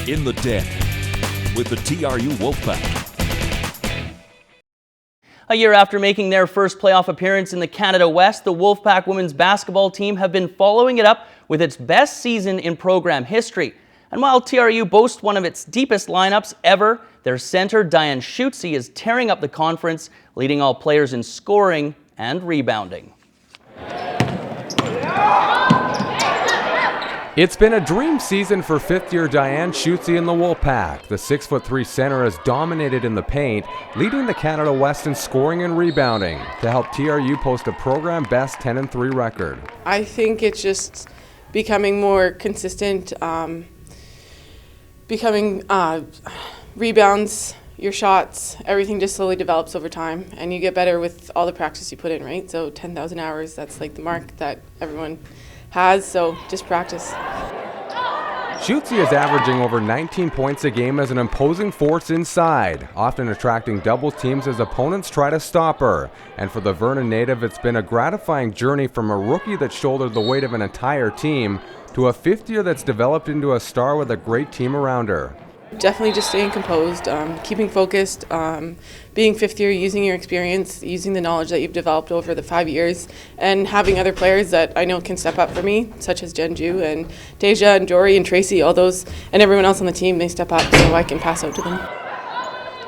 In the Den with the TRU Wolfpack. A year after making their first playoff appearance in the Canada West, the Wolfpack women's basketball team have been following it up with its best season in program history. And while TRU boasts one of its deepest lineups ever, their center Diane Schutze is tearing up the conference, leading all players in scoring and rebounding. It's been a dream season for fifth-year Diane Schutze in the Wolfpack. The 6'3" center has dominated in the paint, leading the Canada West in scoring and rebounding to help TRU post a program-best 10-3 record. I think it's just becoming more consistent, rebounds, your shots, everything just slowly develops over time, and you get better with all the practice you put in, right? So 10,000 hours, that's like the mark that everyone has, so just practice. Schutze is averaging over 19 points a game as an imposing force inside, often attracting double teams as opponents try to stop her. And for the Vernon native, it's been a gratifying journey from a rookie that shouldered the weight of an entire team to a fifth year that's developed into a star with a great team around her. Definitely just staying composed, keeping focused, being fifth year, using your experience, using the knowledge that you've developed over the 5 years, and having other players that I know can step up for me, such as Jenju and Deja and Jory and Tracy, all those, and everyone else on the team, they step up so I can pass out to them.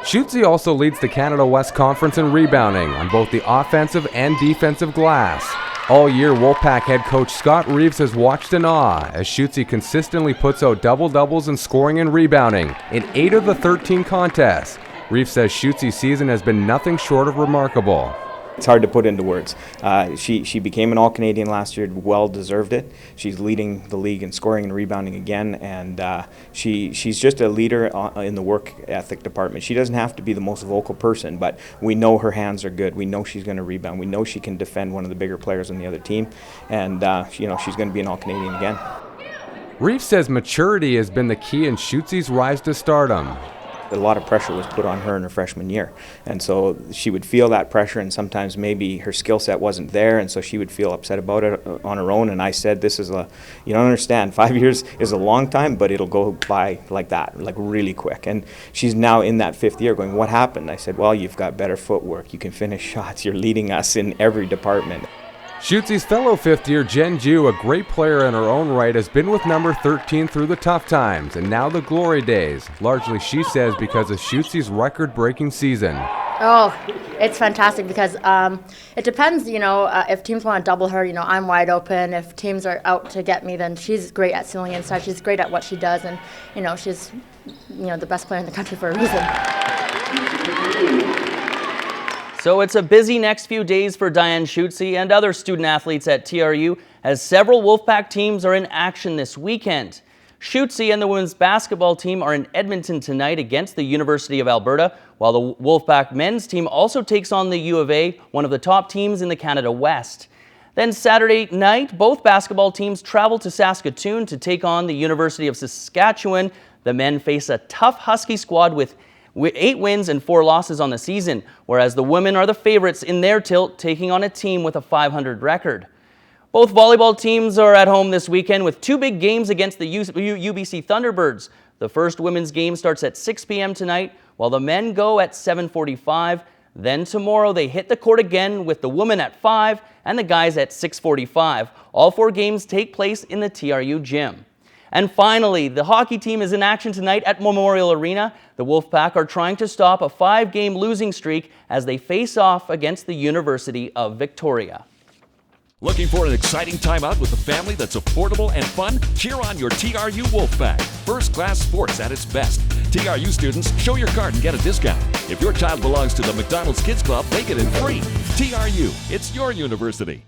Schutze also leads the Canada West Conference in rebounding on both the offensive and defensive glass. All year, Wolfpack head coach Scott Reeves has watched in awe as Schutze consistently puts out double-doubles in scoring and rebounding in 8 of the 13 contests. Reeves says Schutze's season has been nothing short of remarkable. It's hard to put into words. She became an All-Canadian last year, well deserved it. She's leading the league in scoring and rebounding again, and she's just a leader in the work ethic department. She doesn't have to be the most vocal person, but we know her hands are good. We know she's going to rebound. We know she can defend one of the bigger players on the other team, and she's going to be an All-Canadian again. Reeves says maturity has been the key in Schutze's rise to stardom. A lot of pressure was put on her in her freshman year, and so she would feel that pressure, and sometimes maybe her skill set wasn't there, and so she would feel upset about it on her own. And I said, you don't understand, 5 years is a long time, but it'll go by like that, like really quick. And she's now in that fifth year going, what happened? I said, well, you've got better footwork, you can finish shots, you're leading us in every department. Schutze's fellow fifth-year Jenju, a great player in her own right, has been with number 13 through the tough times and now the glory days, largely, she says, because of Schutze's record-breaking season. Oh, it's fantastic because it depends, if teams want to double her, I'm wide open. If teams are out to get me, then she's great at sealing inside. She's great at what she does, and, she's, the best player in the country for a reason. So it's a busy next few days for Diane Schutze and other student athletes at TRU as several Wolfpack teams are in action this weekend. Schutze and the women's basketball team are in Edmonton tonight against the University of Alberta, while the Wolfpack men's team also takes on the U of A, one of the top teams in the Canada West. Then Saturday night, both basketball teams travel to Saskatoon to take on the University of Saskatchewan. The men face a tough Husky squad with 8 wins and 4 losses on the season, whereas the women are the favorites in their tilt, taking on a team with a .500 record. Both volleyball teams are at home this weekend with 2 big games against the UBC Thunderbirds. The first women's game starts at 6 p.m. tonight, while the men go at 7:45. Then tomorrow they hit the court again with the women at 5 and the guys at 6:45. All 4 games take place in the TRU gym. And finally, the hockey team is in action tonight at Memorial Arena. The Wolfpack are trying to stop a 5-game losing streak as they face off against the University of Victoria. Looking for an exciting time out with the family that's affordable and fun? Cheer on your TRU Wolfpack. First-class sports at its best. TRU students, show your card and get a discount. If your child belongs to the McDonald's Kids Club, they get it free. TRU, it's your university.